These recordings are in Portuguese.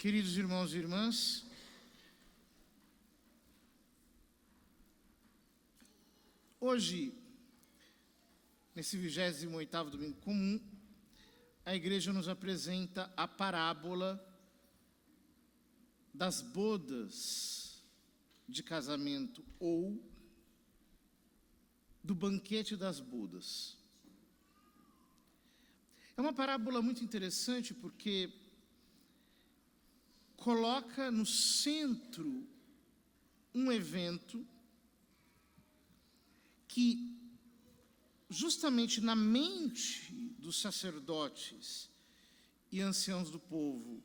Queridos irmãos e irmãs, hoje, nesse 28º domingo comum, a igreja nos apresenta a parábola das bodas de casamento ou do banquete das bodas. É uma parábola muito interessante porque coloca no centro um evento que, justamente na mente dos sacerdotes e anciãos do povo,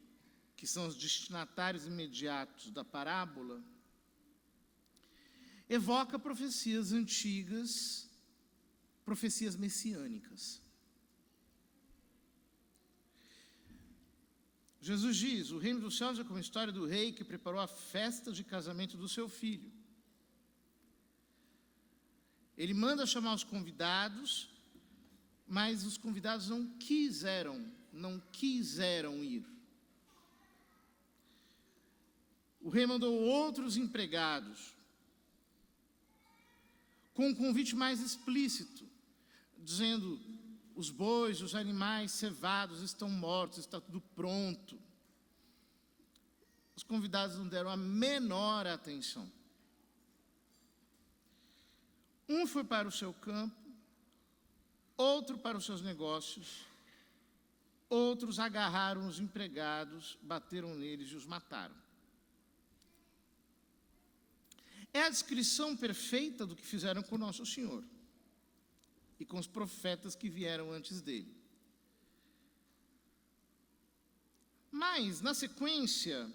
que são os destinatários imediatos da parábola, evoca profecias antigas, profecias messiânicas. Jesus diz: o reino dos céus é como a história do rei que preparou a festa de casamento do seu filho. Ele manda chamar os convidados, mas os convidados não quiseram ir. O rei mandou outros empregados, com um convite mais explícito, dizendo: os bois, os animais cevados estão mortos, está tudo pronto. Os convidados não deram a menor atenção. Um foi para o seu campo, outro para os seus negócios, outros agarraram os empregados, bateram neles e os mataram. É a descrição perfeita do que fizeram com Nosso Senhor e com os profetas que vieram antes dele. Mas, na sequência,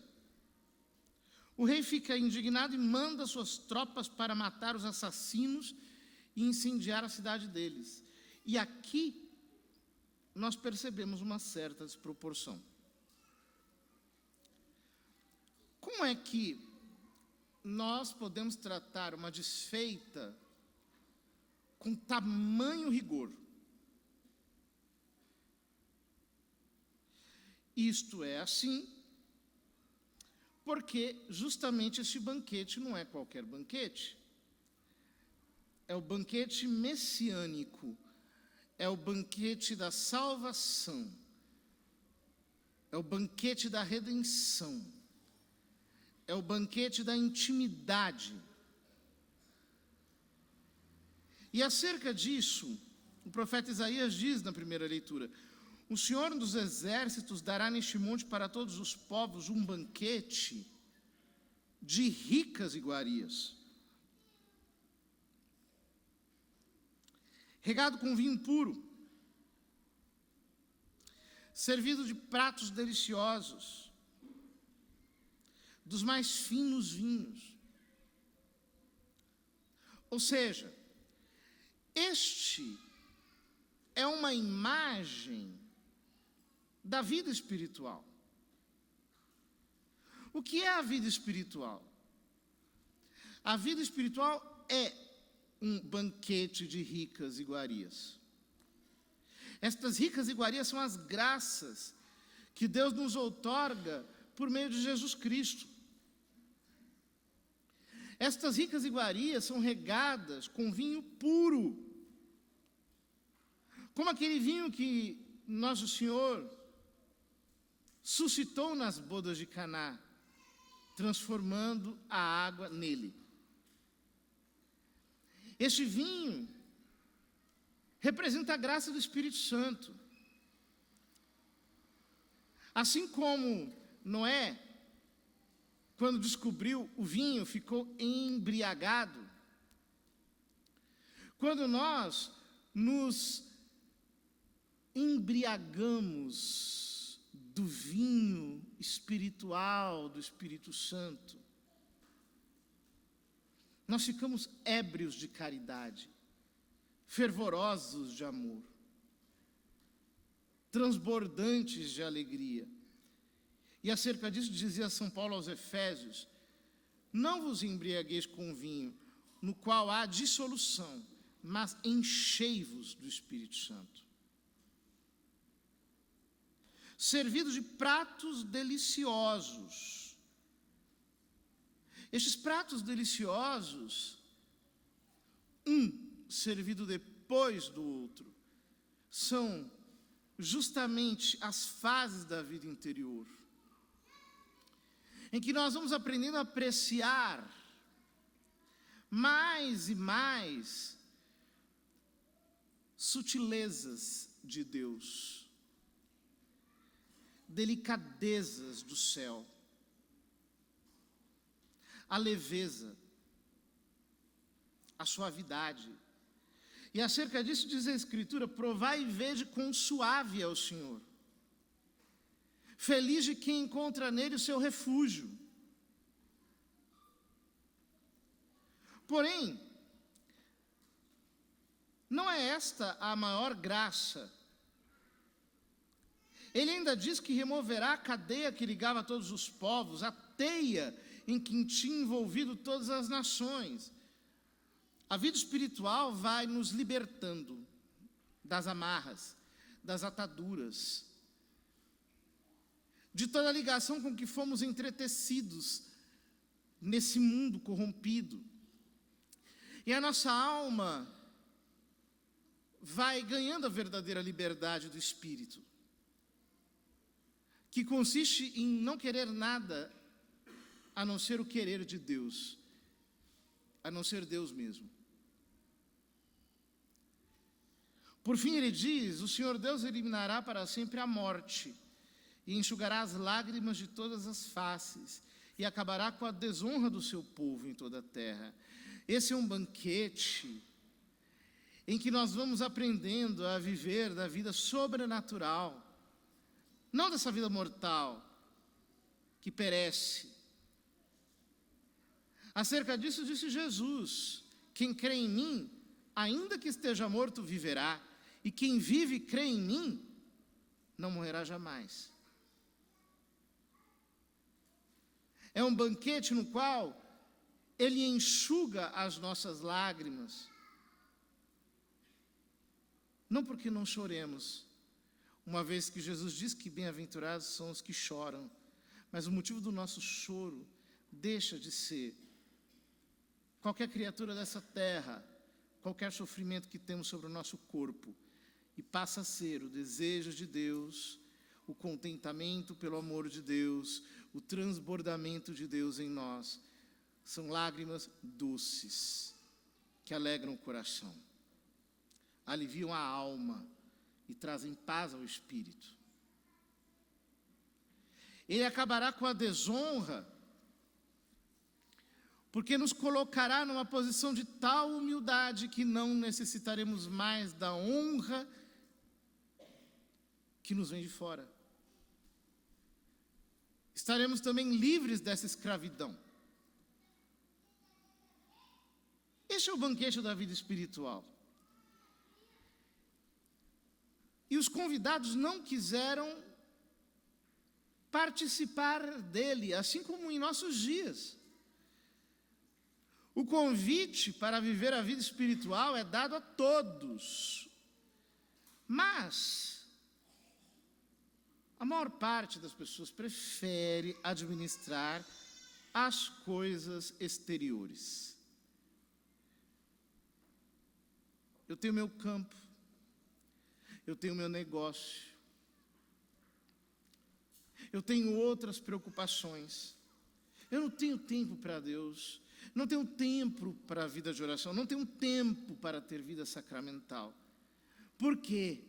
o rei fica indignado e manda suas tropas para matar os assassinos e incendiar a cidade deles. E aqui nós percebemos uma certa desproporção. Como é que nós podemos tratar uma desfeita com tamanho rigor? Isto é assim porque justamente este banquete não é qualquer banquete. É o banquete messiânico, é o banquete da salvação, é o banquete da redenção, é o banquete da intimidade. E acerca disso, o profeta Isaías diz na primeira leitura: o Senhor dos exércitos dará neste monte para todos os povos um banquete de ricas iguarias, regado com vinho puro, servido de pratos deliciosos, dos mais finos vinhos. Ou seja, este é uma imagem da vida espiritual. O que é a vida espiritual? A vida espiritual é um banquete de ricas iguarias. Estas ricas iguarias são as graças que Deus nos outorga por meio de Jesus Cristo. Estas ricas iguarias são regadas com vinho puro, como aquele vinho que Nosso Senhor suscitou nas bodas de Caná, transformando a água nele. Este vinho representa a graça do Espírito Santo. Assim como Noé, quando descobriu o vinho, ficou embriagado. Quando nós nos embriagamos do vinho espiritual do Espírito Santo, nós ficamos ébrios de caridade, fervorosos de amor, transbordantes de alegria. E acerca disso dizia São Paulo aos Efésios: não vos embriagueis com vinho, no qual há dissolução, mas enchei-vos do Espírito Santo. servido de pratos deliciosos. Estes pratos deliciosos, um servido depois do outro, são justamente as fases da vida interior, em que nós vamos aprendendo a apreciar mais e mais sutilezas de Deus, delicadezas do céu, a leveza, a suavidade. E acerca disso diz a Escritura: provai e vede quão suave é o Senhor. Feliz de quem encontra nele o seu refúgio. Porém, não é esta a maior graça. Ele ainda diz que removerá a cadeia que ligava todos os povos, a teia em que tinha envolvido todas as nações. A vida espiritual vai nos libertando das amarras, das ataduras, de toda a ligação com que fomos entretecidos nesse mundo corrompido. E a nossa alma vai ganhando a verdadeira liberdade do espírito, que consiste em não querer nada a não ser o querer de Deus, a não ser Deus mesmo. Por fim ele diz: o Senhor Deus eliminará para sempre a morte, e enxugará as lágrimas de todas as faces, e acabará com a desonra do seu povo em toda a terra. Esse é um banquete em que nós vamos aprendendo a viver da vida sobrenatural, não dessa vida mortal, que perece. Acerca disso disse Jesus: quem crê em mim, ainda que esteja morto, viverá, e quem vive e crê em mim, não morrerá jamais. É um banquete no qual Ele enxuga as nossas lágrimas, não porque não choremos, uma vez que Jesus diz que bem-aventurados são os que choram, mas o motivo do nosso choro deixa de ser qualquer criatura dessa terra, qualquer sofrimento que temos sobre o nosso corpo, e passa a ser o desejo de Deus, o contentamento pelo amor de Deus, o transbordamento de Deus em nós. São lágrimas doces, que alegram o coração, aliviam a alma e trazem paz ao espírito. Ele acabará com a desonra, porque nos colocará numa posição de tal humildade que não necessitaremos mais da honra que nos vem de fora. Estaremos também livres dessa escravidão. Este é o banquete da vida espiritual. E os convidados não quiseram participar dele, assim como em nossos dias. O convite para viver a vida espiritual é dado a todos, mas a maior parte das pessoas prefere administrar as coisas exteriores. Eu tenho meu campo, eu tenho meu negócio, eu tenho outras preocupações, eu não tenho tempo para Deus, não tenho tempo para a vida de oração, não tenho tempo para ter vida sacramental. Por quê?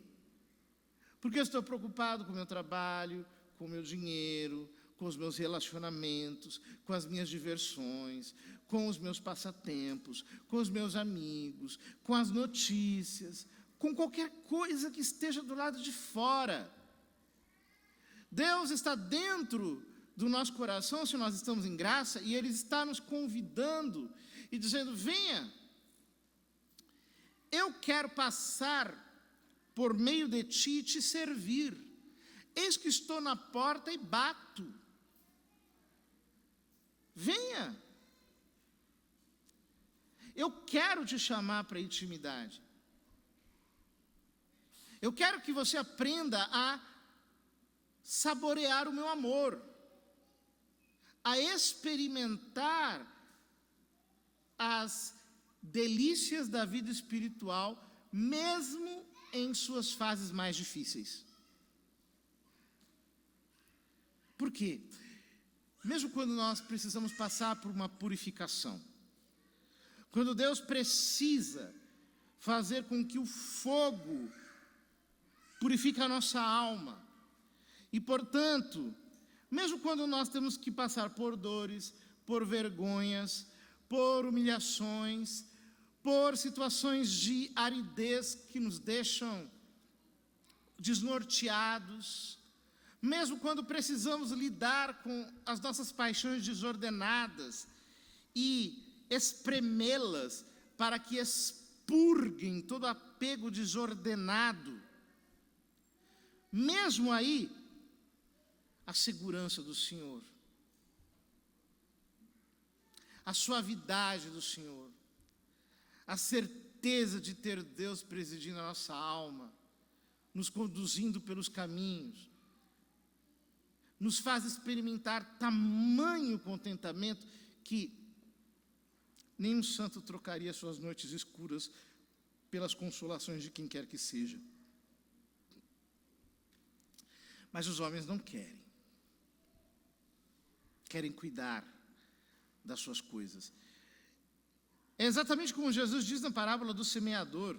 Porque eu estou preocupado com o meu trabalho, com o meu dinheiro, com os meus relacionamentos, com as minhas diversões, com os meus passatempos, com os meus amigos, com as notícias, com qualquer coisa que esteja do lado de fora. Deus está dentro do nosso coração, se nós estamos em graça, e Ele está nos convidando e dizendo: venha, eu quero passar por meio de ti te servir. Eis que estou na porta e bato. Venha. Eu quero te chamar para a intimidade. Eu quero que você aprenda a saborear o meu amor, a experimentar as delícias da vida espiritual, mesmo em suas fases mais difíceis. Por quê? Mesmo quando nós precisamos passar por uma purificação, quando Deus precisa fazer com que o fogo purifique a nossa alma, e portanto, mesmo quando nós temos que passar por dores, por vergonhas, por humilhações, por situações de aridez que nos deixam desnorteados, mesmo quando precisamos lidar com as nossas paixões desordenadas e espremê-las para que expurguem todo apego desordenado, mesmo aí, a segurança do Senhor, a suavidade do Senhor, a certeza de ter Deus presidindo a nossa alma, nos conduzindo pelos caminhos, nos faz experimentar tamanho contentamento que nenhum santo trocaria suas noites escuras pelas consolações de quem quer que seja. Mas os homens não querem. Querem cuidar das suas coisas. É exatamente como Jesus diz na parábola do semeador,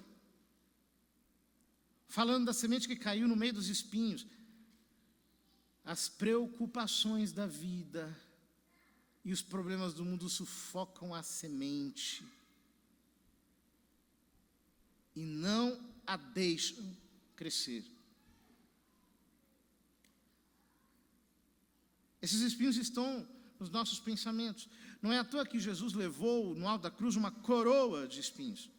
falando da semente que caiu no meio dos espinhos. As preocupações da vida e os problemas do mundo sufocam a semente e não a deixam crescer. Esses espinhos estão nos nossos pensamentos. Não é à toa que Jesus levou no alto da cruz uma coroa de espinhos.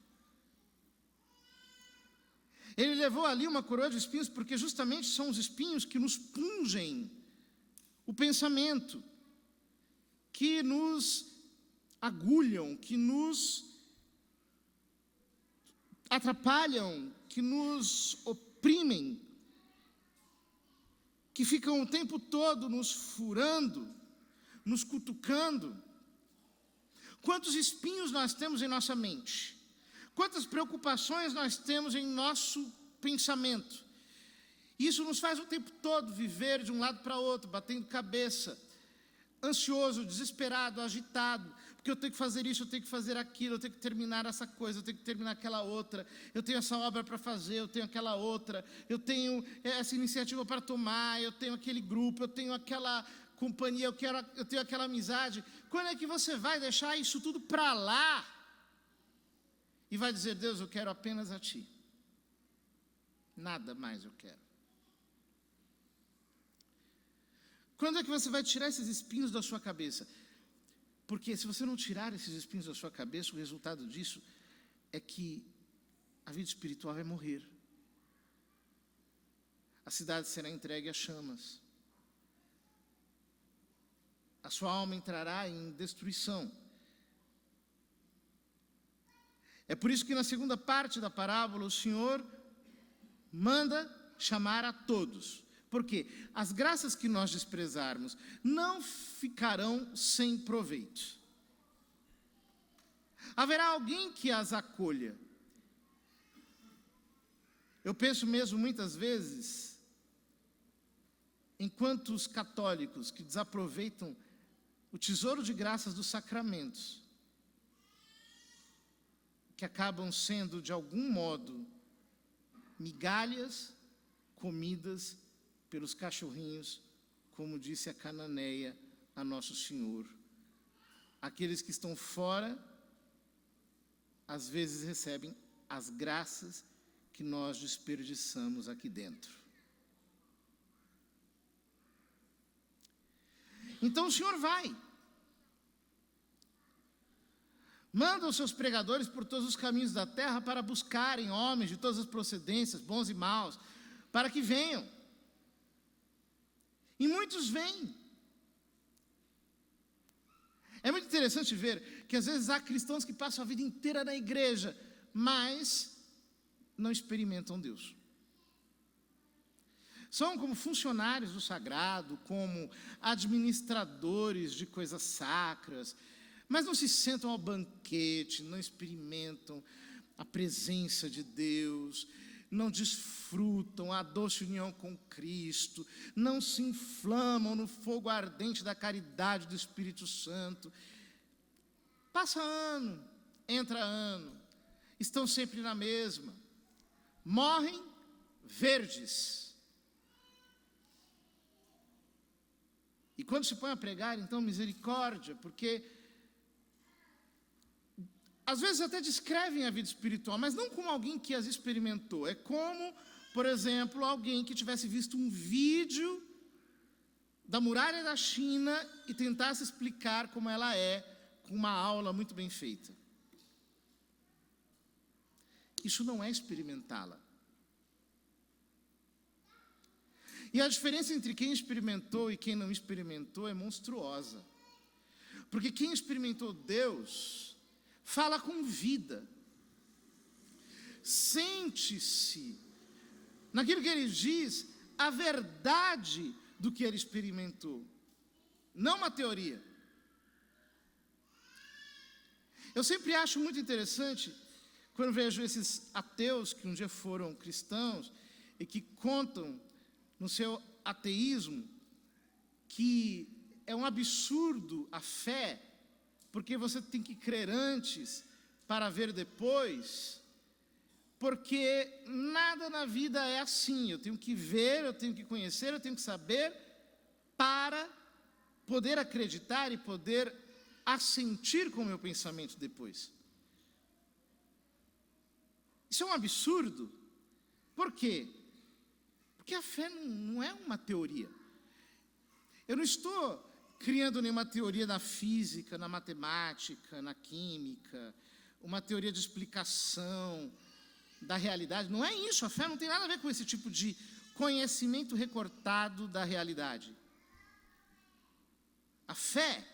Ele levou ali uma coroa de espinhos porque justamente são os espinhos que nos pungem o pensamento, que nos agulham, que nos atrapalham, que nos oprimem, que ficam o tempo todo nos furando, nos cutucando. Quantos espinhos nós temos em nossa mente? Quantas preocupações nós temos em nosso pensamento? Isso nos faz o tempo todo viver de um lado para outro, batendo cabeça, ansioso, desesperado, agitado, porque eu tenho que fazer isso, eu tenho que fazer aquilo, eu tenho que terminar essa coisa, eu tenho que terminar aquela outra, eu tenho essa obra para fazer, eu tenho aquela outra, eu tenho essa iniciativa para tomar, eu tenho aquele grupo, eu tenho aquela companhia, eu tenho aquela amizade. Quando é que você vai deixar isso tudo para lá e vai dizer: Deus, eu quero apenas a Ti, nada mais eu quero? Quando é que você vai tirar esses espinhos da sua cabeça? Porque se você não tirar esses espinhos da sua cabeça, o resultado disso é que a vida espiritual vai morrer. A cidade será entregue a chamas. A sua alma entrará em destruição. É por isso que na segunda parte da parábola o Senhor manda chamar a todos. Porque as graças que nós desprezarmos não ficarão sem proveito. Haverá alguém que as acolha. Eu penso mesmo muitas vezes em quantos católicos que desaproveitam o tesouro de graças dos sacramentos, que acabam sendo de algum modo migalhas comidas pelos cachorrinhos, como disse a cananeia a Nosso Senhor. Aqueles que estão fora, às vezes recebem as graças que nós desperdiçamos aqui dentro. Então o Senhor vai. Manda os seus pregadores por todos os caminhos da terra para buscarem homens de todas as procedências, bons e maus, para que venham. E muitos vêm. É muito interessante ver que às vezes há cristãos que passam a vida inteira na igreja, mas não experimentam Deus. São como funcionários do sagrado, como administradores de coisas sacras, mas não se sentam ao banquete, não experimentam a presença de Deus, não desfrutam a doce união com Cristo, não se inflamam no fogo ardente da caridade do Espírito Santo. Passa ano, entra ano, estão sempre na mesma, morrem verdes. E quando se põe a pregar, então, misericórdia, porque às vezes até descrevem a vida espiritual, mas não como alguém que as experimentou. É como, por exemplo, alguém que tivesse visto um vídeo da muralha da China e tentasse explicar como ela é, com uma aula muito bem feita. Isso não é experimentá-la. E a diferença entre quem experimentou e quem não experimentou é monstruosa. Porque quem experimentou Deus fala com vida, sente-se naquilo que ele diz, a verdade do que ele experimentou, não uma teoria. Eu sempre acho muito interessante quando vejo esses ateus que um dia foram cristãos e que contam no seu ateísmo que é um absurdo a fé, porque você tem que crer antes para ver depois, porque nada na vida é assim. Eu tenho que ver, eu tenho que conhecer, eu tenho que saber para poder acreditar e poder assentir com o meu pensamento depois. Isso é um absurdo. Por quê? Porque a fé não é uma teoria. Eu não estou criando nenhuma teoria na física, na matemática, na química, uma teoria de explicação da realidade. Não é isso, a fé não tem nada a ver com esse tipo de conhecimento recortado da realidade. A fé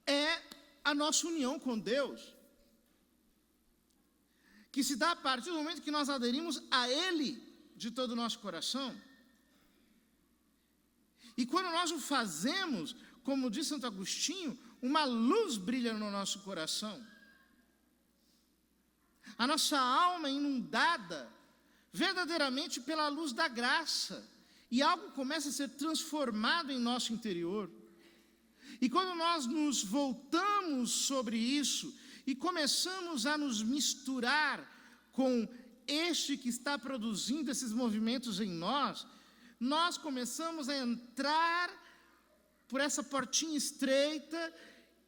é a nossa união com Deus, que se dá a partir do momento que nós aderimos a Ele de todo o nosso coração. E quando nós o fazemos, como diz Santo Agostinho, uma luz brilha no nosso coração. A nossa alma é inundada verdadeiramente pela luz da graça. E algo começa a ser transformado em nosso interior. E quando nós nos voltamos sobre isso e começamos a nos misturar com este que está produzindo esses movimentos em nós, nós começamos a entrar por essa portinha estreita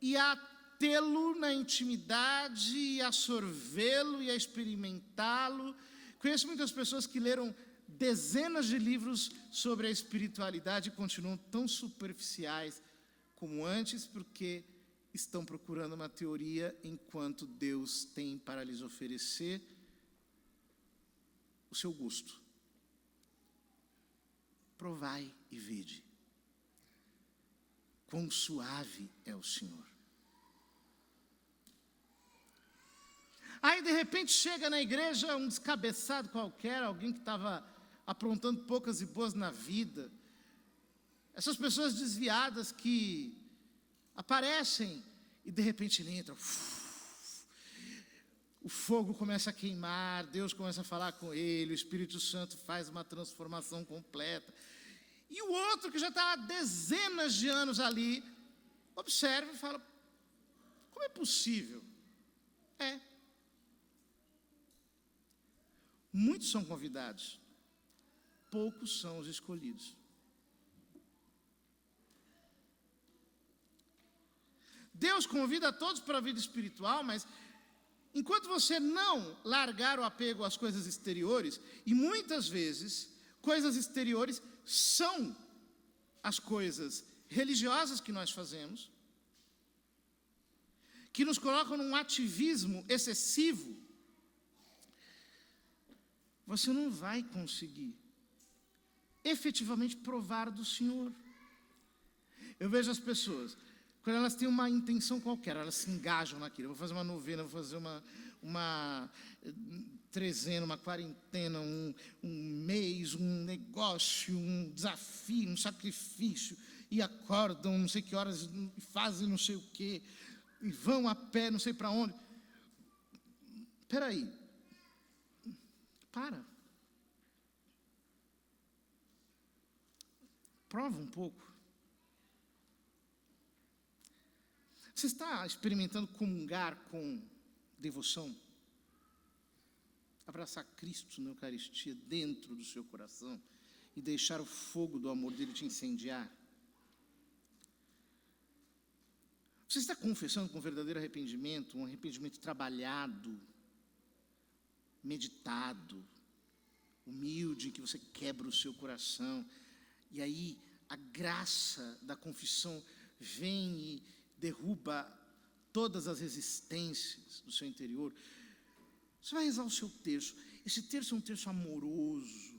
e a tê-lo na intimidade, e a sorvê-lo e a experimentá-lo. Conheço muitas pessoas que leram dezenas de livros sobre a espiritualidade e continuam tão superficiais como antes, porque estão procurando uma teoria, enquanto Deus tem para lhes oferecer o seu gosto. Provai e vede quão suave é o Senhor. Aí, de repente, chega na igreja um descabeçado qualquer, alguém que estava aprontando poucas e boas na vida. Essas pessoas desviadas que aparecem e, de repente, ele entra. O fogo começa a queimar, Deus começa a falar com ele, o Espírito Santo faz uma transformação completa. E o outro, que já está há dezenas de anos ali, observa e fala: como é possível? Muitos são convidados, poucos são os escolhidos. Deus convida a todos para a vida espiritual, mas enquanto você não largar o apego às coisas exteriores, e muitas vezes coisas exteriores são as coisas religiosas que nós fazemos, que nos colocam num ativismo excessivo, você não vai conseguir efetivamente provar do Senhor. Eu vejo as pessoas, quando elas têm uma intenção qualquer, elas se engajam naquilo. Eu vou fazer uma novena, vou fazer trezena, uma quarentena, um mês, um negócio, um desafio, um sacrifício, e acordam não sei que horas, e fazem não sei o quê, e vão a pé não sei para onde. Espera aí. Para. Prova um pouco. Você está experimentando comungar com devoção? Abraçar Cristo na Eucaristia dentro do seu coração e deixar o fogo do amor dele te incendiar? Você está confessando com verdadeiro arrependimento, um arrependimento trabalhado, meditado, humilde, em que você quebra o seu coração, e aí a graça da confissão vem e derruba todas as resistências do seu interior? Você vai rezar o seu terço. Esse terço é um terço amoroso,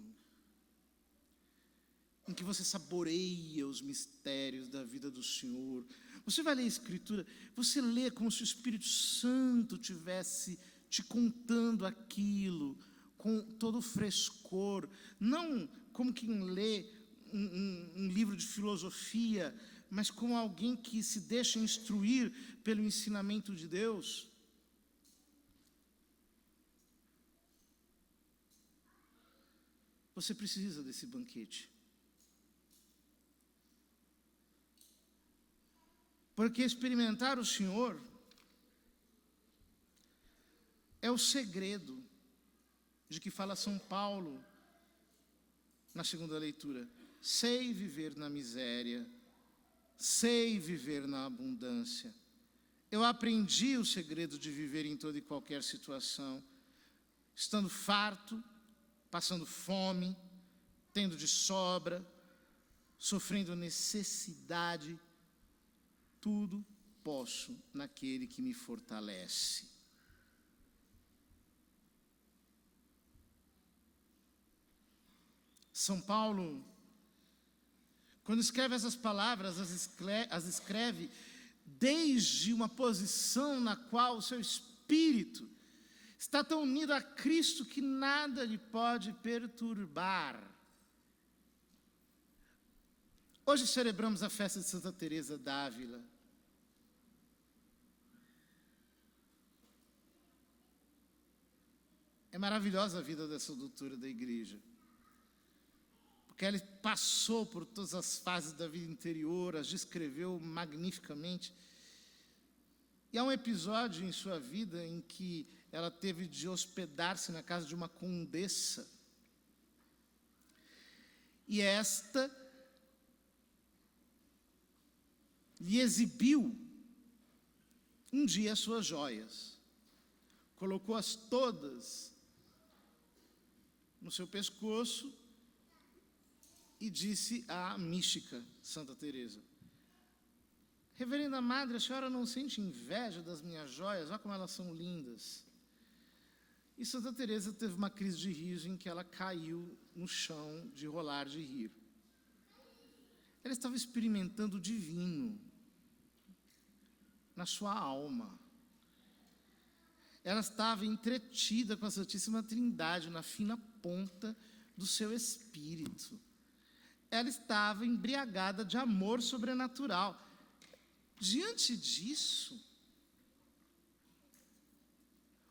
em que você saboreia os mistérios da vida do Senhor. Você vai ler a Escritura, você lê como se o Espírito Santo tivesse te contando aquilo com todo o frescor, não como quem lê um livro de filosofia, mas como alguém que se deixa instruir pelo ensinamento de Deus. Você precisa desse banquete. Porque experimentar o Senhor é o segredo de que fala São Paulo na segunda leitura. Sei viver na miséria, sei viver na abundância. Eu aprendi o segredo de viver em toda e qualquer situação, estando farto, passando fome, tendo de sobra, sofrendo necessidade. Tudo posso naquele que me fortalece. São Paulo, quando escreve essas palavras, as escreve desde uma posição na qual o seu espírito está tão unido a Cristo que nada lhe pode perturbar. Hoje celebramos a festa de Santa Teresa d'Ávila. É maravilhosa a vida dessa doutora da igreja, porque ela passou por todas as fases da vida interior, as descreveu magnificamente. E há um episódio em sua vida em que ela teve de hospedar-se na casa de uma condessa. E esta lhe exibiu um dia as suas joias. Colocou-as todas no seu pescoço e disse à mística Santa Teresa: Reverenda Madre, a senhora não sente inveja das minhas joias? Olha como elas são lindas. E Santa Teresa teve uma crise de riso em que ela caiu no chão de rolar de rir. Ela estava experimentando o divino na sua alma. Ela estava entretida com a Santíssima Trindade na fina ponta do seu espírito. Ela estava embriagada de amor sobrenatural. Diante disso,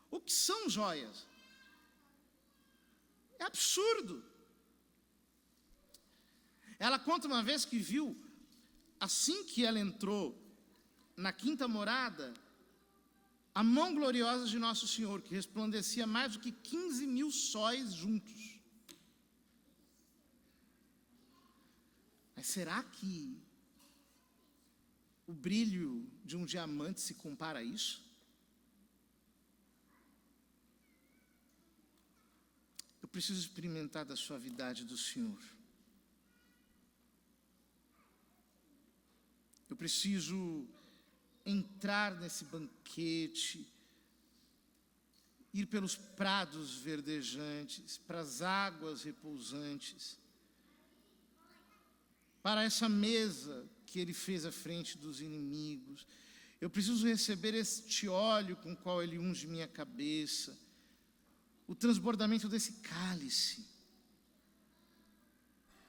o que são joias? É absurdo. Ela conta uma vez que viu, assim que ela entrou na quinta morada, a mão gloriosa de Nosso Senhor, que resplandecia mais do que 15.000 sóis juntos. Mas será que o brilho de um diamante se compara a isso? Eu preciso experimentar da suavidade do Senhor. Eu preciso entrar nesse banquete, ir pelos prados verdejantes, para as águas repousantes, para essa mesa que Ele fez à frente dos inimigos. Eu preciso receber este óleo com o qual Ele unge minha cabeça, o transbordamento desse cálice,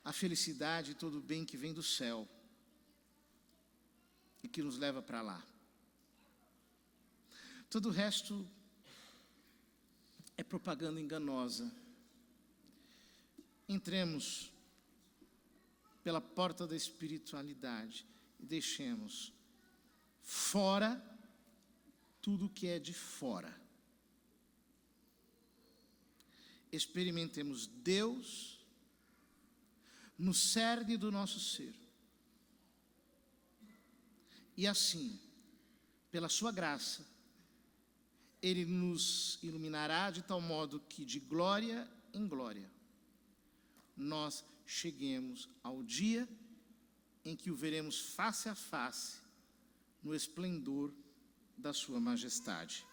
a felicidade e todo o bem que vem do céu e que nos leva para lá. Todo o resto é propaganda enganosa. Entremos pela porta da espiritualidade e deixemos fora tudo que é de fora. Experimentemos Deus no cerne do nosso ser. E assim, pela sua graça, Ele nos iluminará de tal modo que de glória em glória nós cheguemos ao dia em que o veremos face a face no esplendor da sua majestade.